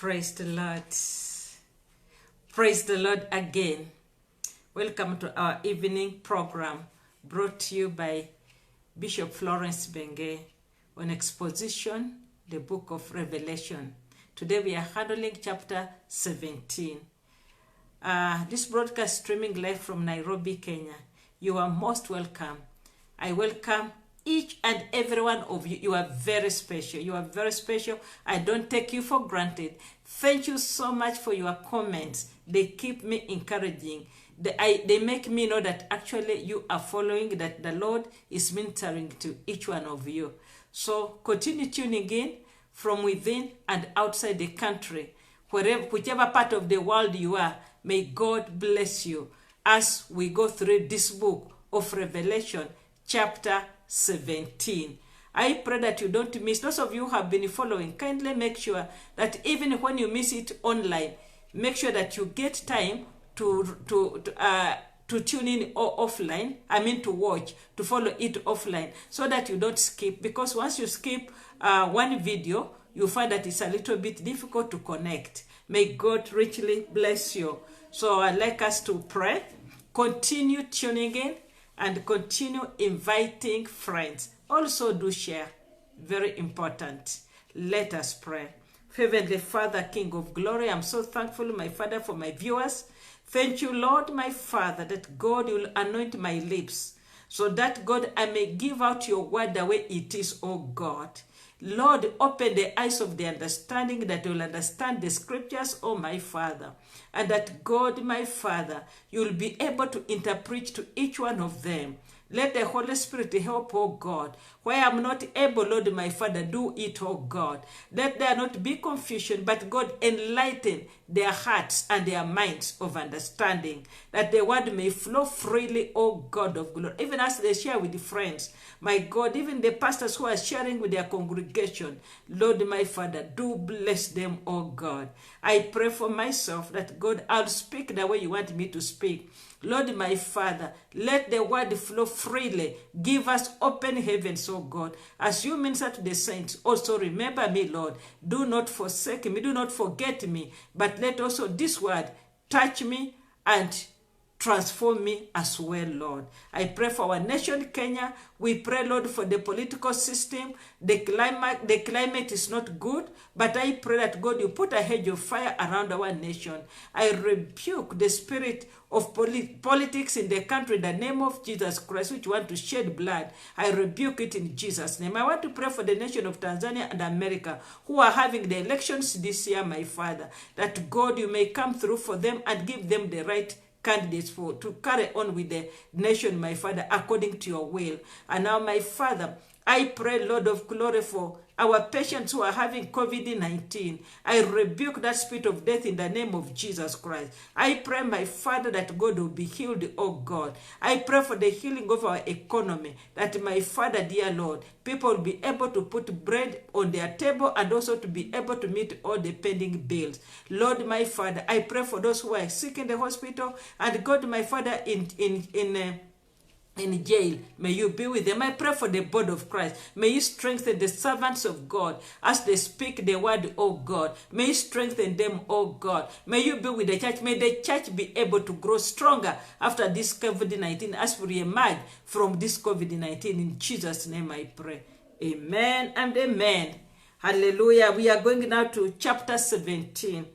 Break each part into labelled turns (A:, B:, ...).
A: Praise the Lord. Praise the Lord again. Welcome to our evening program brought to you by Bishop Florence Benge on Exposition, the Book of Revelation. Today we are handling chapter 17. This broadcast streaming live from Nairobi, Kenya. You are most welcome. I welcome each and every one of you. You are very special. You are very special. I don't take you for granted. Thank you so much for your comments. They keep me encouraging. They make me know that actually you are following, that the Lord is ministering to each one of you. So continue tuning in from within and outside the country. Whichever part of the world you are, may God bless you as we go through this book of Revelation, chapter 17. I pray that you don't miss. Those of you who have been following, kindly make sure that even when you miss it online, make sure that you get time to tune in offline. To watch, to follow it offline, so that you don't skip. Because once you skip one video, you find that it's a little bit difficult to connect. May God richly bless you. So I'd like us to pray. Continue tuning in and continue inviting friends. Also do share. Very important. Let us pray. Heavenly Father, King of glory, I'm so thankful, my Father, for my viewers. Thank you, Lord, my Father, that God will anoint my lips, so that, God, I may give out your word the way it is, oh God. Lord, open the eyes of the understanding, that you will understand the scriptures, oh my Father. And that, God, my Father, you will be able to interpret to each one of them. Let the Holy Spirit help, oh God. Where I'm not able, Lord, my Father, do it, oh God. Let there not be confusion, but God, enlighten their hearts and their minds of understanding, that the word may flow freely, oh God of glory. Even as they share with the friends, my God, even the pastors who are sharing with their congregation, Lord, my Father, do bless them, oh God. I pray for myself that, God, I'll speak the way you want me to speak. Lord, my Father, let the word flow freely. Give us open heavens, oh God. As you minister to the saints, also remember me, Lord. Do not forsake me. Do not forget me. But let also this word touch me and transform me as well, Lord. I pray for our nation, Kenya. We pray, Lord, for the political system. The climate is not good, but I pray that, God, you put a hedge of fire around our nation. I rebuke the spirit of politics in the country in the name of Jesus Christ, which want to shed blood. I rebuke it in Jesus' name. I want to pray for the nation of Tanzania and America, who are having the elections this year, my Father, that, God, you may come through for them and give them the right candidates to carry on with the nation, my Father, according to your will. And now, my Father, I pray, Lord of glory, for our patients who are having COVID-19. I rebuke that spirit of death in the name of Jesus Christ. I pray, my Father, that God will be healed, oh God. I pray for the healing of our economy, that, my Father, dear Lord, people will be able to put bread on their table and also to be able to meet all the pending bills. Lord, my Father, I pray for those who are sick in the hospital, and God, my Father, in jail, may you be with them. I pray for the body of Christ. May you strengthen the servants of God as they speak the word, oh God. May you strengthen them, oh God. May you be with the church. May the church be able to grow stronger after this COVID-19 as we emerge from this COVID-19. In Jesus' name I pray. Amen and amen. Hallelujah. We are going now to chapter 17.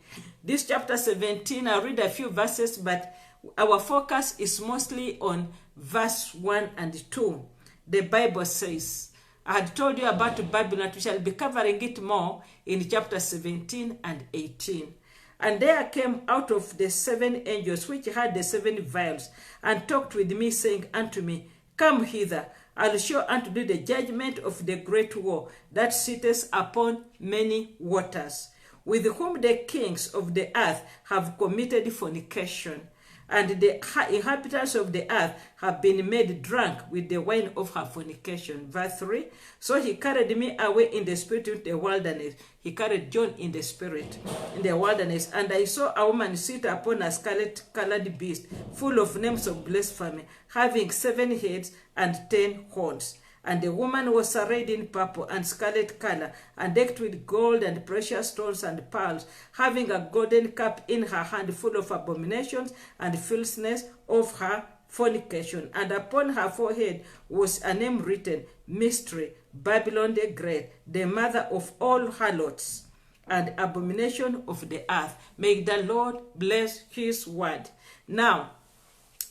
A: This chapter 17, I'll read a few verses, but our focus is mostly on verse 1 and 2. The Bible says, I had told you about Babylon, we shall be covering it more in chapter 17 and 18. And there came out of the 7 angels which had the 7 vials, and talked with me, saying unto me, Come hither, I'll show unto thee the judgment of the great war that sitteth upon many waters, with whom the kings of the earth have committed fornication. And the inhabitants of the earth have been made drunk with the wine of her fornication. Verse 3, so he carried me away in the spirit into the wilderness. He carried John in the spirit in the wilderness. And I saw a woman sit upon a scarlet-colored beast, full of names of blasphemy, having 7 heads and 10 horns. And the woman was arrayed in purple and scarlet color, and decked with gold and precious stones and pearls, having a golden cup in her hand full of abominations and filthiness of her fornication. And upon her forehead was a name written, Mystery, Babylon the Great, the mother of all harlots and abomination of the earth. May the Lord bless his word. Now,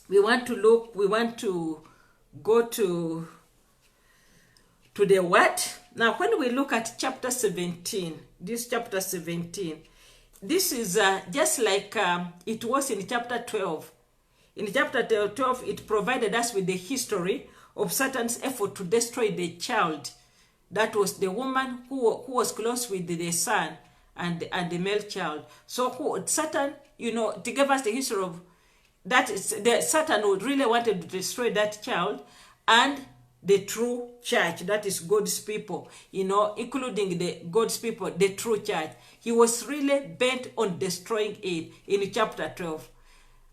A: we want to go to the word. Now, when we look at chapter 17, this chapter 17, this is just like it was in chapter 12. In chapter 12, it provided us with the history of Satan's effort to destroy the child. That was the woman who was close with the son and the male child. So Satan, to give us the history of that, Satan would really wanted to destroy that child and the true church, that is God's people, including the God's people, the true church. He was really bent on destroying it in chapter 12.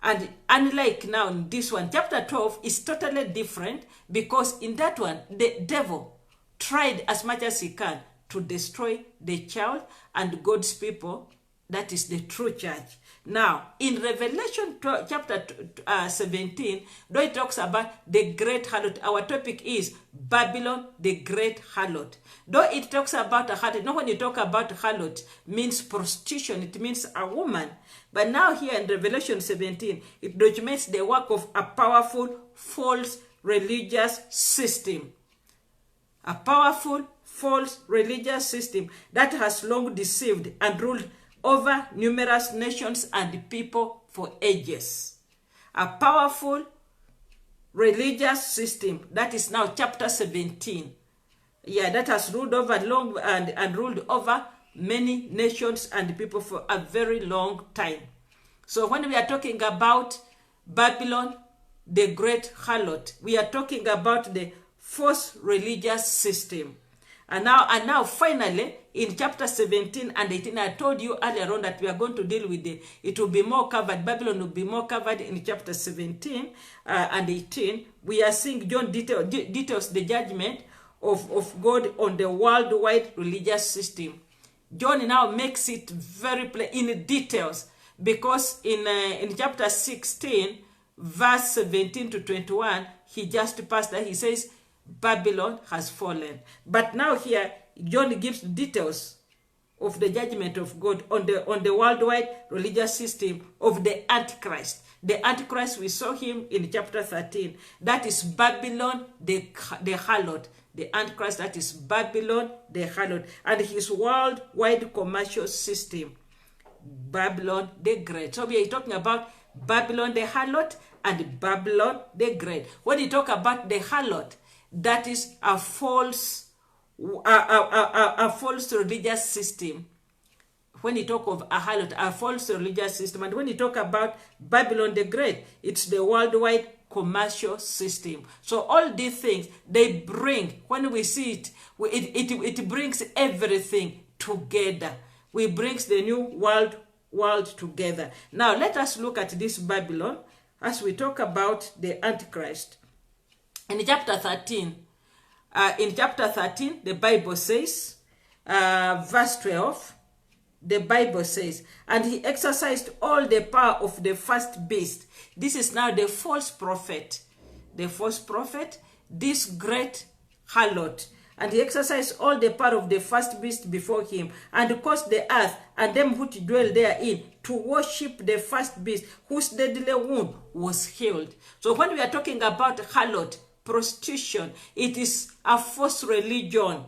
A: And unlike now in this one, chapter 12 is totally different, because in that one, the devil tried as much as he can to destroy the child and God's people, that is the true church. Now, in Revelation chapter 17, though it talks about the great harlot, our topic is Babylon, the great harlot. Though it talks about a harlot, when you talk about harlot, means prostitution, it means a woman. But now here in Revelation 17, it documents the work of a powerful, false religious system. A powerful, false religious system that has long deceived and ruled over numerous nations and people for ages. A powerful religious system, that is now chapter 17. Yeah, that has ruled over long and ruled over many nations and people for a very long time. So when we are talking about Babylon, the great harlot, we are talking about the false religious system. And now finally, in chapter 17 and 18, I told you earlier on that we are going to deal with it will be more covered, Babylon will be more covered in chapter 17 and 18. We are seeing John details the judgment of God on the worldwide religious system. John now makes it very plain in details, because in chapter 16, verse 17 to 21, he just passed that. He says, Babylon has fallen. But now here, John gives details of the judgment of God on the worldwide religious system of the Antichrist. The Antichrist, we saw him in chapter 13. That is Babylon, the harlot. The Antichrist, that is Babylon, the harlot. And his worldwide commercial system, Babylon the Great. So we are talking about Babylon the harlot and Babylon the Great. When you talk about the harlot, that is a false religious system. When you talk of a harlot, a false religious system. And when you talk about Babylon the Great, it's the worldwide commercial system. So all these things, they bring, when we see it, it brings everything together. It brings the new world together. Now let us look at this Babylon as we talk about the Antichrist. In chapter 13, the Bible says, verse 12, the Bible says, and he exercised all the power of the first beast. This is now the false prophet. The false prophet, this great harlot. And he exercised all the power of the first beast before him, and caused the earth and them which dwell therein to worship the first beast, whose deadly wound was healed. So when we are talking about harlot, prostitution, it is a false religion,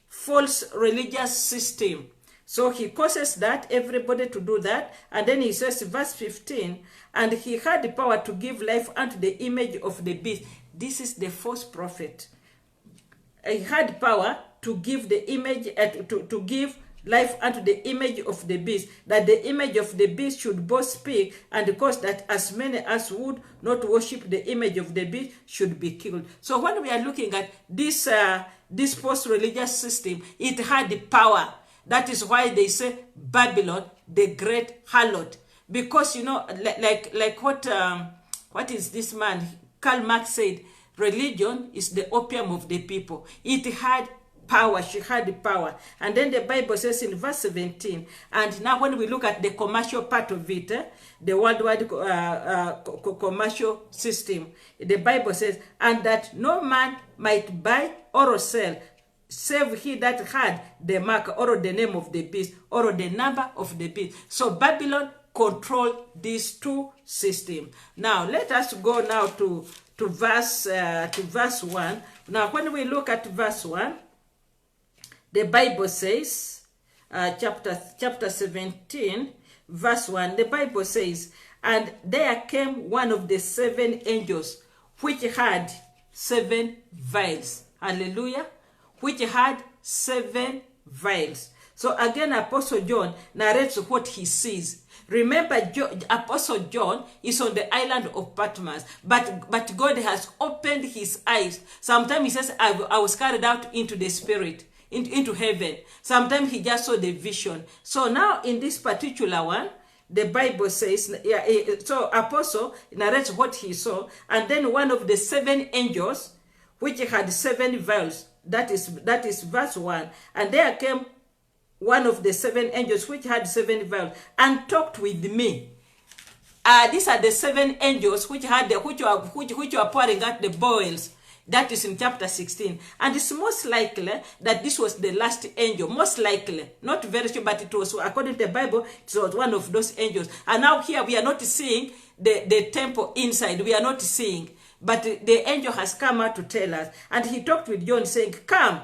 A: false religious system. So he causes that, everybody to do that. And then he says, verse 15, and he had the power to give life unto the image of the beast. This is the false prophet. He had power to give the image, to give life unto the image of the beast, that the image of the beast should both speak, and cause that as many as would not worship the image of the beast should be killed. So when we are looking at this post-religious system, it had the power. That is why they say Babylon, the great harlot. Because, like what is this man, Karl Marx said, religion is the opium of the people. It had power. She had power. And then the Bible says in verse 17, and now when we look at the commercial part of it, the worldwide commercial system, the Bible says, and that no man might buy or sell, save he that had the mark or the name of the beast or the number of the beast. So Babylon controlled these two systems. Now let us go now to verse 1. Now when we look at verse 1, the Bible says, chapter 17, verse 1, the Bible says, and there came one of the 7 angels, which had 7 vials. Hallelujah. Which had 7 vials. So again, Apostle John narrates what he sees. Remember, Apostle John is on the island of Patmos, but God has opened his eyes. Sometimes he says, I was carried out into the spirit, into heaven. Sometimes he just saw the vision. So now in this particular one, the Bible says, so Apostle narrates what he saw, and then one of the 7 angels, which had 7 vials, that is verse 1, and there came one of the 7 angels which had 7 vials and talked with me. These are the 7 angels which had which are pouring out the boils. That is in chapter 16. And it's most likely that this was the last angel. Most likely. Not very sure, but it was, according to the Bible, it was one of those angels. And now here we are not seeing the temple inside. We are not seeing. But the angel has come out to tell us. And he talked with John saying, come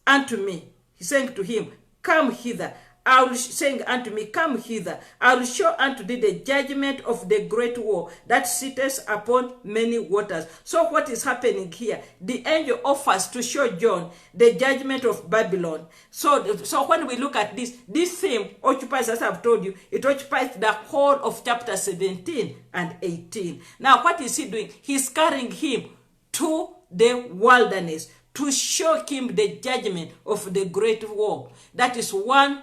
A: unto me. He saying to him, come hither. Saying unto me, come hither. I will show unto thee the judgment of the great war that sitteth upon many waters. So what is happening here? The angel offers to show John the judgment of Babylon. So when we look at this theme occupies, as I've told you, it occupies the whole of chapter 17 and 18. Now what is he doing? He's carrying him to the wilderness to show him the judgment of the great war. That is one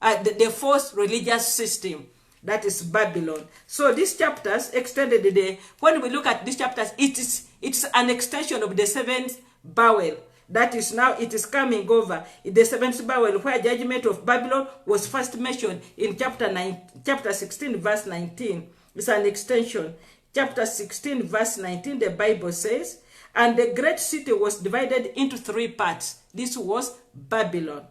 A: the false religious system, that is Babylon. So these chapters extended when we look at these chapters, it's an extension of the 7th bowl. That is now it is coming over in the 7th bowl, where judgment of Babylon was first mentioned in chapter 16 verse 19. It's an extension. Chapter 16 verse 19, the Bible says, and the great city was divided into 3 parts. This was Babylon.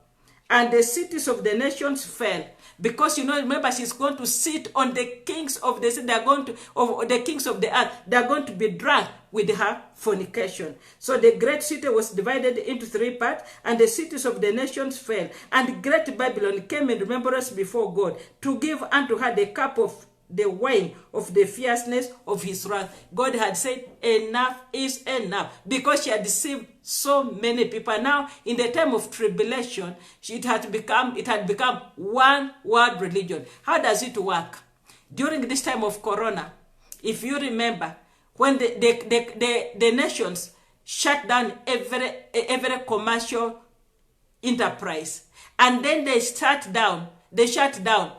A: And the cities of the nations fell, because remember, she's going to sit on the kings of the city. They are going to, of the kings of the earth. They are going to be drunk with her fornication. So the great city was divided into 3 parts, and the cities of the nations fell. And great Babylon came in remembrance before God to give unto her the cup of the wine of the fierceness of his wrath. God had said, enough is enough, because she had deceived so many people. Now, in the time of tribulation, it had become one world religion. How does it work? During this time of Corona, if you remember, when the nations shut down every commercial enterprise, and then they shut down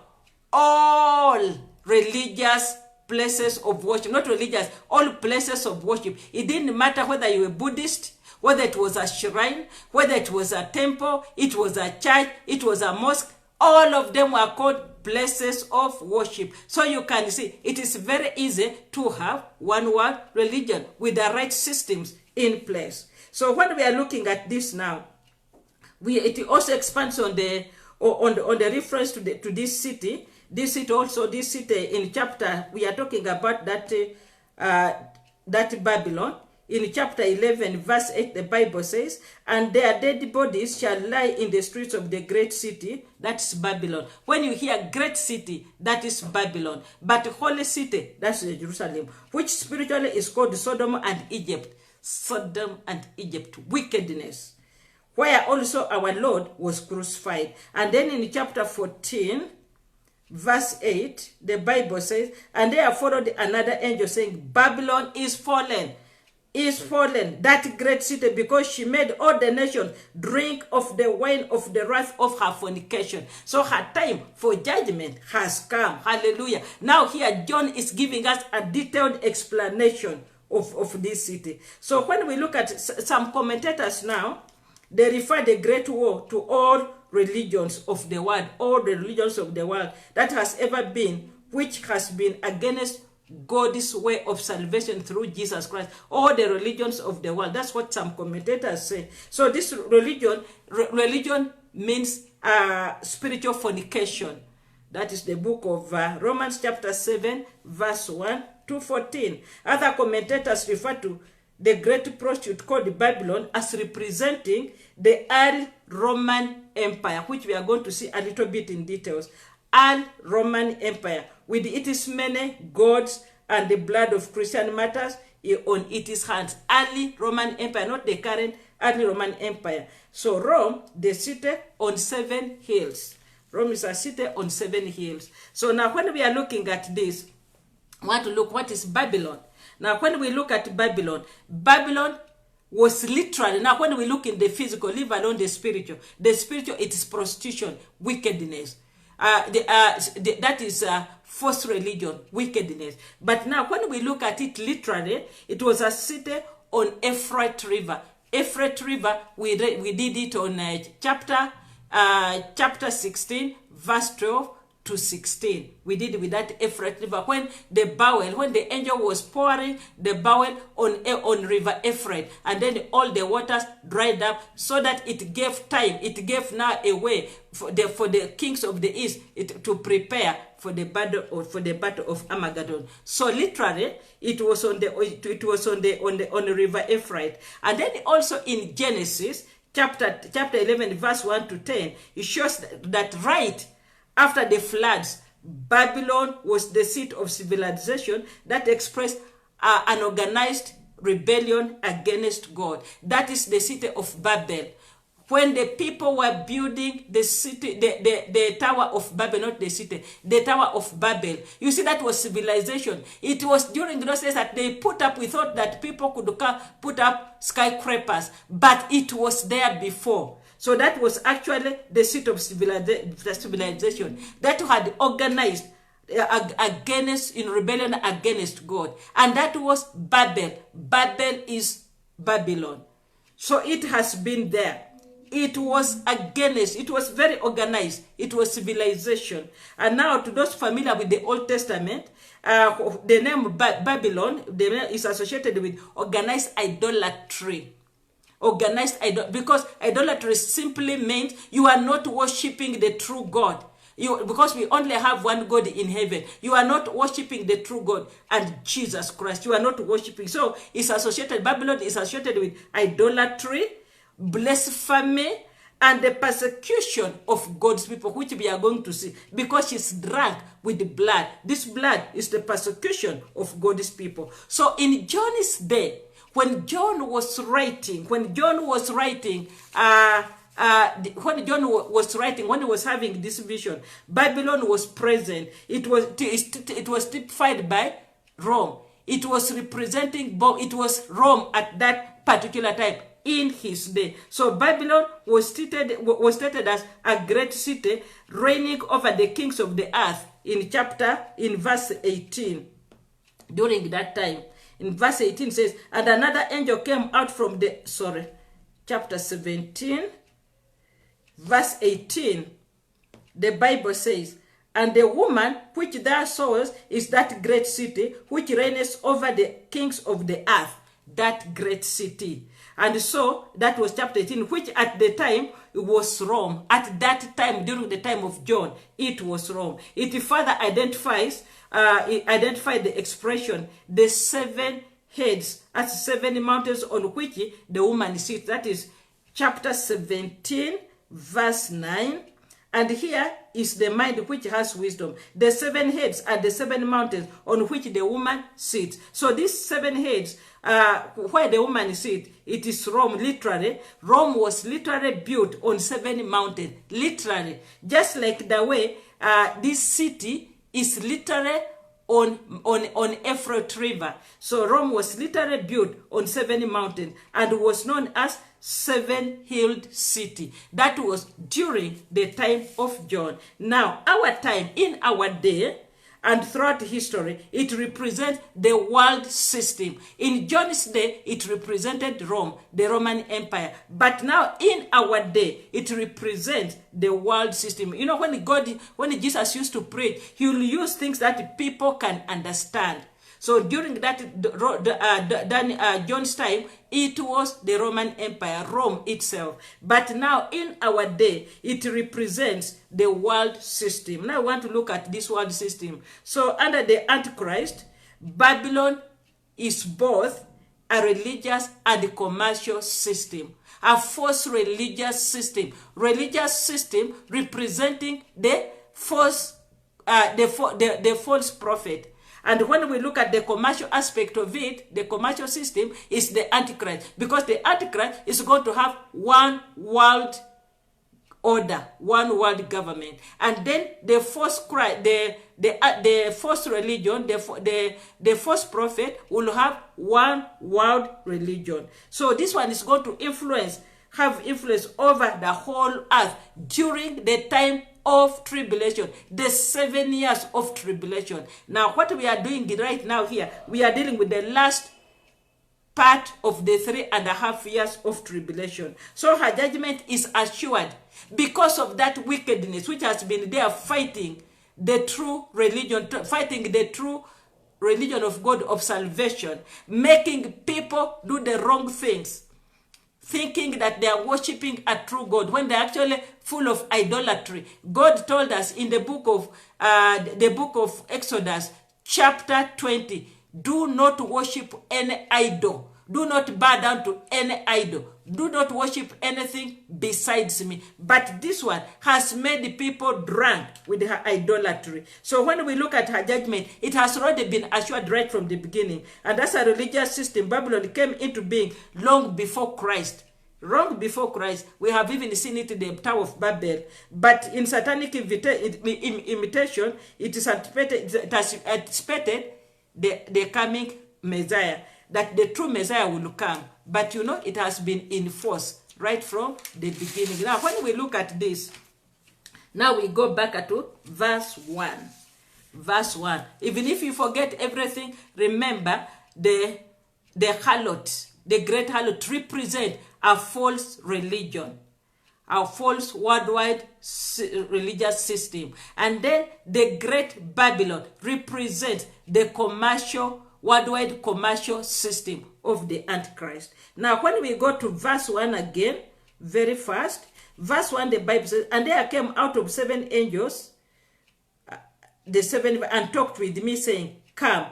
A: all religious places of worship. Not religious, all places of worship. It didn't matter whether you were Buddhist, whether it was a shrine, whether it was a temple, it was a church, it was a mosque. All of them were called places of worship. So you can see it is very easy to have one world religion with the right systems in place. So when we are looking at this now, it also expands on the reference to this city. This city in chapter, we are talking about that Babylon. In chapter 11, verse 8, the Bible says, and their dead bodies shall lie in the streets of the great city, that's Babylon. When you hear great city, that is Babylon. But holy city, that's Jerusalem, which spiritually is called Sodom and Egypt. Sodom and Egypt, wickedness, where also our Lord was crucified. And then in chapter 14, verse 8, the Bible says, and there followed another angel saying, Babylon is fallen, that great city, because she made all the nations drink of the wine of the wrath of her fornication. So her time for judgment has come. Hallelujah. Now here John is giving us a detailed explanation of this city. So when we look at some commentators now, they refer the Great War to all religions of the world, all the religions of the world that has ever been, which has been against God's way of salvation through Jesus Christ, all the religions of the world. That's what some commentators say. So this religion means spiritual fornication. That is the book of Romans chapter 7, verse 1 to 14. Other commentators refer to the great prostitute called Babylon as representing the early Roman Empire, which we are going to see a little bit in details. Early Roman Empire, with its many gods and the blood of Christian martyrs on its hands. Early Roman Empire, not the current early Roman Empire. So Rome, the city on 7 hills. Rome is a city on 7 hills. So now when we are looking at this, I want to look what is Babylon. Now when we look at Babylon, Babylon was literally, now when we look in the physical, leave alone the spiritual it is prostitution, wickedness. That is false religion, wickedness. But now when we look at it literally, it was a city on Euphrates River. Euphrates River, we did it on chapter 16, verse 12 to 16. We did it with that Euphrates River. When the angel was pouring the bowl on river Euphrates, and then all the waters dried up, so that it gave time, it gave now a way for the kings of the east to prepare for the battle of Armageddon. So literally, it was on the river Euphrates. And then also in Genesis chapter 11, verse 1 to 10, it shows that right after the floods, Babylon was the seat of civilization that expressed an organized rebellion against God. That is the city of Babel. When the people were building the city, the Tower of Babel, not the city, the Tower of Babel. You see, that was civilization. It was during those days that they put up, we thought that people could put up skyscrapers, but it was there before. So that was actually the seat of civilization that had organized in rebellion against God. And that was Babel. Babel is Babylon. So it has been there. It was very organized. It was civilization. And now to those familiar with the Old Testament, the name Babylon is associated with organized idolatry. Because idolatry simply means you are not worshiping the true God. Because we only have one God in heaven. You are not worshiping the true God and Jesus Christ. You are not worshiping. So Babylon is associated with idolatry, blasphemy, and the persecution of God's people, which we are going to see, because she's drunk with the blood. This blood is the persecution of God's people. So in John's day, when John was writing, when he was having this vision, Babylon was present. It was typified by Rome. It was representing, it was Rome at that particular time in his day. So Babylon was stated as a great city reigning over the kings of the earth in verse 18. During that time, in verse 18 says, and another angel came out from chapter 17, verse 18, the Bible says, and the woman which thou sawest is that great city, which reigneth over the kings of the earth, that great city. And so, that was chapter 18, which at the time was Rome. At that time, during the time of John, it was Rome. It further identified the expression, the 7 heads, as 7 mountains on which the woman sits. That is chapter 17, verse 9. And here is the mind which has wisdom. The 7 heads are the 7 mountains on which the woman sits. So these 7 heads, where the woman sits, it is Rome, literally. Rome was literally built on 7 mountains, literally. Just like the way this city is literally on Euphrates River. So Rome was literally built on 7 mountains and was known as 7-hilled city. That was during the time of John. Now, our time, in our day, and throughout history, it represents the world system. In John's day, it represented Rome, the Roman Empire. But now in our day, it represents the world system. You know, when Jesus used to preach, he will use things that people can understand. So during that John's time, it was the Roman Empire, Rome itself. But now in our day, it represents the world system. Now I want to look at this world system. So under the Antichrist, Babylon is both a religious and a commercial system. A false religious system. Religious system representing the false prophet. And when we look at the commercial aspect of it, the commercial system is the Antichrist. Because the Antichrist is going to have one world order, one world government. And then the false Christ, the false religion, the false prophet will have one world religion. So this one is going to have influence over the whole earth during the time of tribulation, the 7 years of tribulation. Now, what we are doing right now here, we are dealing with the last part of the 3.5 years of tribulation. So her judgment is assured because of that wickedness which has been there fighting the true religion, fighting the true religion of God of salvation, making people do the wrong things, thinking that they are worshiping a true God when they're actually full of idolatry. God told us in the book of Exodus, chapter 20, do not worship any idol. Do not bow down to any idol. Do not worship anything besides me. But this one has made people drunk with her idolatry. So when we look at her judgment, it has already been assured right from the beginning. And as a religious system, Babylon came into being long before Christ. Long before Christ, we have even seen it in the Tower of Babel. But in satanic imitation, it has anticipated the coming Messiah, that the true Messiah will come. But you know, it has been in force right from the beginning. Now, when we look at this, now we go back to verse 1. Verse 1. Even if you forget everything, remember the harlot, the great harlot, represent a false religion, a false worldwide religious system. And then the great Babylon represents the worldwide commercial system of the Antichrist. Now, when we go to verse 1 again, very fast, verse 1, the Bible says, and there came out of 7 angels, and talked with me, saying, come,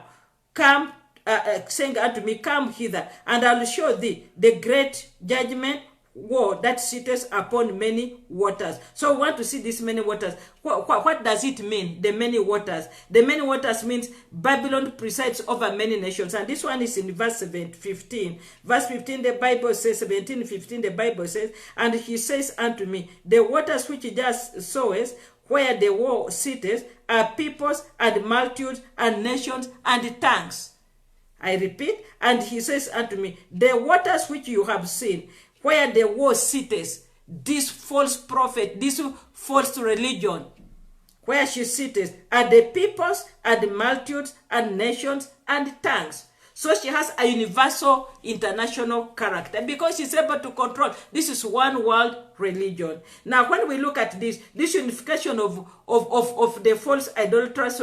A: saying unto me, come hither, and I will show thee the great judgment war that sitteth upon many waters. So we want to see these many waters. What does it mean, the many waters? The many waters means Babylon presides over many nations. And this one is in verse 15. Verse 15, the Bible says, 17:15, the Bible says, and he says unto me, the waters which thou sawest, where the war sitteth, are peoples and multitudes and nations and tongues. I repeat, and he says unto me, the waters which you have seen, where the war sitteth, this false prophet, this false religion, where she sitteth, are the peoples and multitudes and nations and tongues. So she has a universal international character because she's able to control. This is one world religion. Now, when we look at this unification of the false idolatrous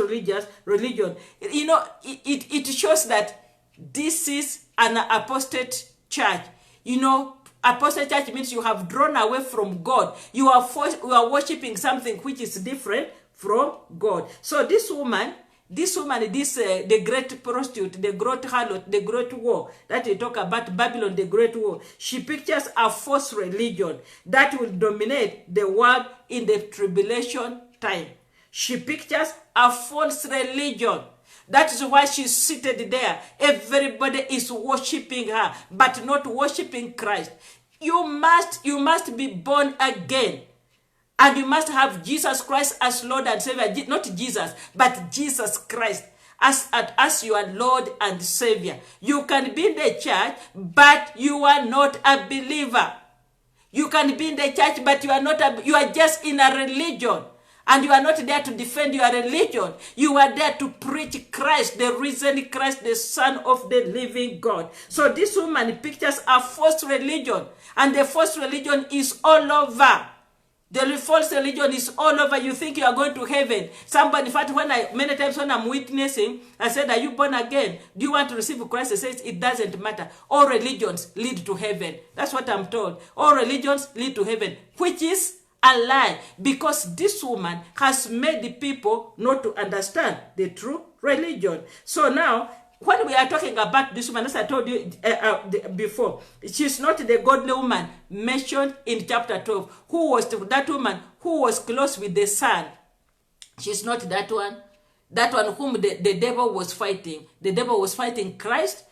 A: religion, you know, it shows that this is an apostate church. You know, apostate church means you have drawn away from God. You are worshiping something which is different from God. So this woman, the great prostitute, the great harlot, the great war that we talk about, Babylon, the great war, she pictures a false religion that will dominate the world in the tribulation time. She pictures a false religion. That is why she's seated there. Everybody is worshiping her, but not worshiping Christ. You must be born again. And you must have Jesus Christ as Lord and Savior. Not Jesus, but Jesus Christ as your Lord and Savior. You can be in the church, but you are not a believer. You can be in the church, but you are just in a religion. And you are not there to defend your religion. You are there to preach Christ, the risen Christ, the Son of the living God. So this woman pictures a false religion. And the false religion is all over. The false religion is all over. You think you are going to heaven. Somebody, in fact, many times when I'm witnessing, I said, are you born again? Do you want to receive Christ? It says it doesn't matter. All religions lead to heaven. That's what I'm told. All religions lead to heaven, which is a lie, because this woman has made the people not to understand the true religion. So now, when we are talking about this woman, as I told you before, she's not the godly woman mentioned in chapter 12. Who was that woman who was close with the Son? She's not that one. That one whom the devil was fighting. The devil was fighting Christ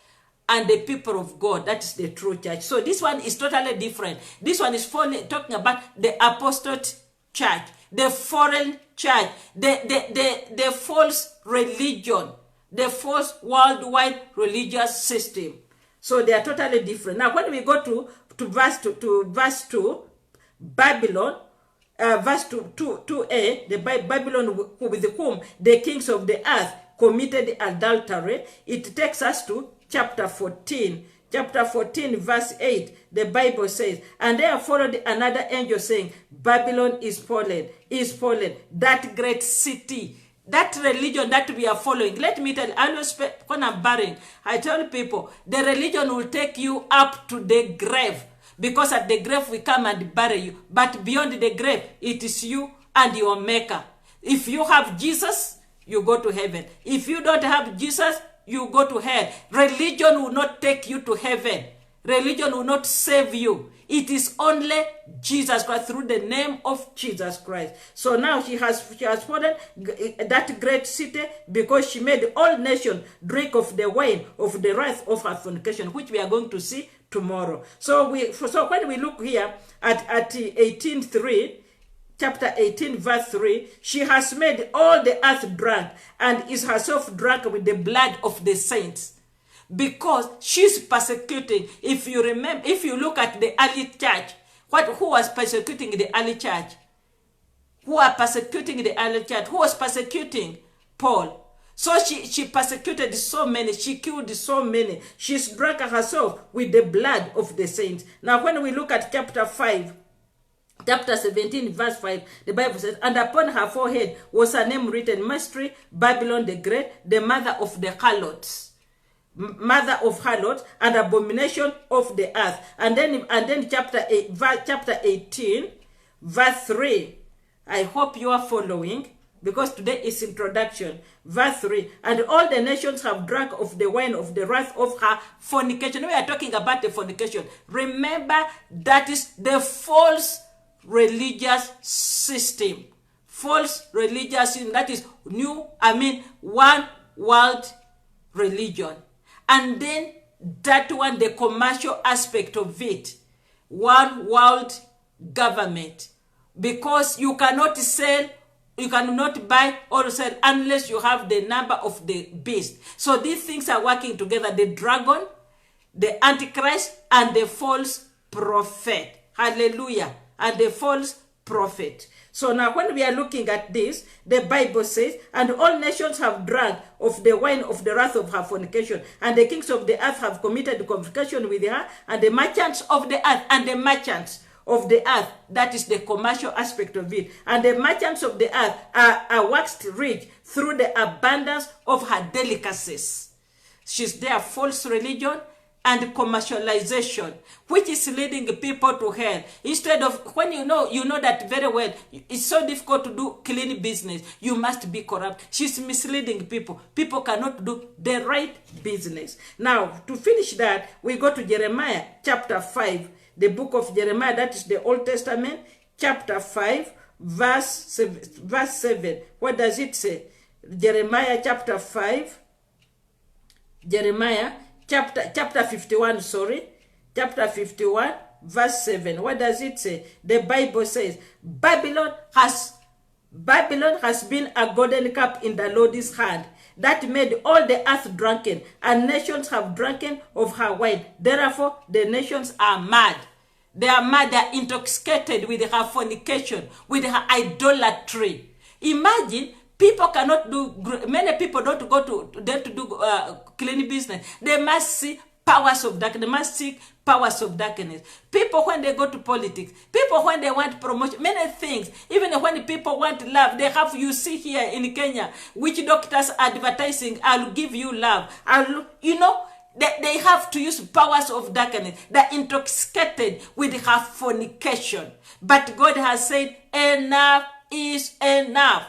A: and the people of God. That is the true church. So this one is totally different. This one is talking about the apostate church, the foreign church, the false religion, the false worldwide religious system. So they are totally different. Now when we go to verse 2, Babylon, verse 2a, the Babylon with whom the kings of the earth committed adultery, it takes us to chapter 14. Chapter 14, verse 8, the Bible says, and there followed another angel saying, Babylon is fallen, that great city. That religion that we are following, let me tell you, I always, when I'm burying, I tell people, the religion will take you up to the grave. Because at the grave we come and bury you. But beyond the grave, it is you and your maker. If you have Jesus, you go to heaven. If you don't have Jesus, you go to hell. Religion will not take you to heaven. Religion will not save you. It is only Jesus Christ, through the name of Jesus Christ. So now she has fallen, that great city, because she made all nations drink of the wine of the wrath of her fornication, which we are going to see tomorrow. So when we look here at 18:3, chapter 18, verse 3, she has made all the earth drunk and is herself drunk with the blood of the saints. Because she's persecuting. If you remember, if you look at the early church, who was persecuting the early church? Who are persecuting the early church? Who was persecuting? Paul. So she persecuted so many. She killed so many. She's drunk herself with the blood of the saints. Now when we look at chapter 5, chapter 17, verse 5, the Bible says, and upon her forehead was a name written, Mystery, Babylon the Great, the mother of the harlots. Mother of harlots and abomination of the earth. And then chapter 18, verse 3. I hope you are following, because today is introduction. Verse 3. And all the nations have drunk of the wine of the wrath of her fornication. We are talking about the fornication. Remember, that is the false religious system. False religious system. That is one world religion. And then that one, the commercial aspect of it, one world government. Because you cannot sell, you cannot buy or sell unless you have the number of the beast. So these things are working together. The dragon, the antichrist, and the false prophet. Hallelujah. And the false prophet. So now when we are looking at this, the Bible says, and all nations have drunk of the wine of the wrath of her fornication, and the kings of the earth have committed fornication with her, and the merchants of the earth, that is the commercial aspect of it, and the merchants of the earth are waxed rich through the abundance of her delicacies. She's their false religion and commercialization, which is leading people to hell. Instead of, when you know that very well, it's so difficult to do clean business. You must be corrupt. She's misleading people. People cannot do the right business. Now, to finish that, we go to Jeremiah chapter 5, the book of Jeremiah, that is the Old Testament, chapter 5, verse 7. What does it say? Jeremiah chapter 5, Jeremiah chapter 51, chapter 51, verse 7. What does it say? The Bible says, Babylon has been a golden cup in the Lord's hand, that made all the earth drunken, and nations have drunken of her wine. Therefore, the nations are mad. They are mad, they are intoxicated with her fornication, with her idolatry. Imagine people cannot do, many people don't go to there to do clean business. They must see powers of darkness. They must seek powers of darkness. People, when they go to politics, people, when they want promotion, many things, even when people want love, they have, you see here in Kenya, which doctors advertising, I'll give you love. They have to use powers of darkness. They're intoxicated with her fornication. But God has said, enough is enough.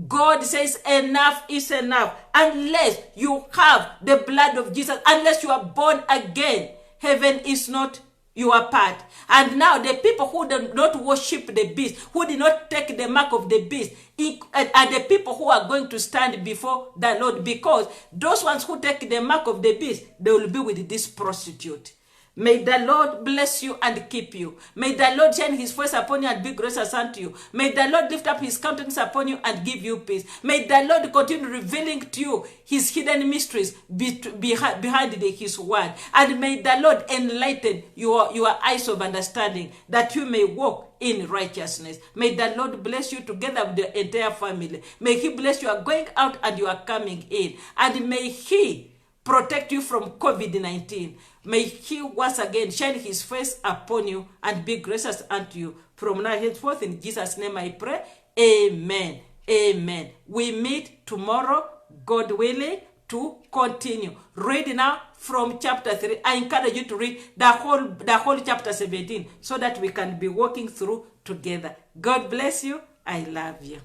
A: God says enough is enough. Unless you have the blood of Jesus, unless you are born again, heaven is not your part. And now the people who do not worship the beast, who did not take the mark of the beast, are the people who are going to stand before the Lord, because those ones who take the mark of the beast, they will be with this prostitute. May the Lord bless you and keep you. May the Lord shine his face upon you and be gracious unto you. May the Lord lift up his countenance upon you and give you peace. May the Lord continue revealing to you his hidden mysteries behind his word. And may the Lord enlighten your eyes of understanding, that you may walk in righteousness. May the Lord bless you together with the entire family. May he bless you. You are going out and you are coming in. And may he protect you from COVID-19. May he once again shine his face upon you and be gracious unto you. From now henceforth, in Jesus' name I pray. Amen. Amen. We meet tomorrow, God willing, to continue. Read now from chapter 3. I encourage you to read the whole chapter 17 so that we can be walking through together. God bless you. I love you.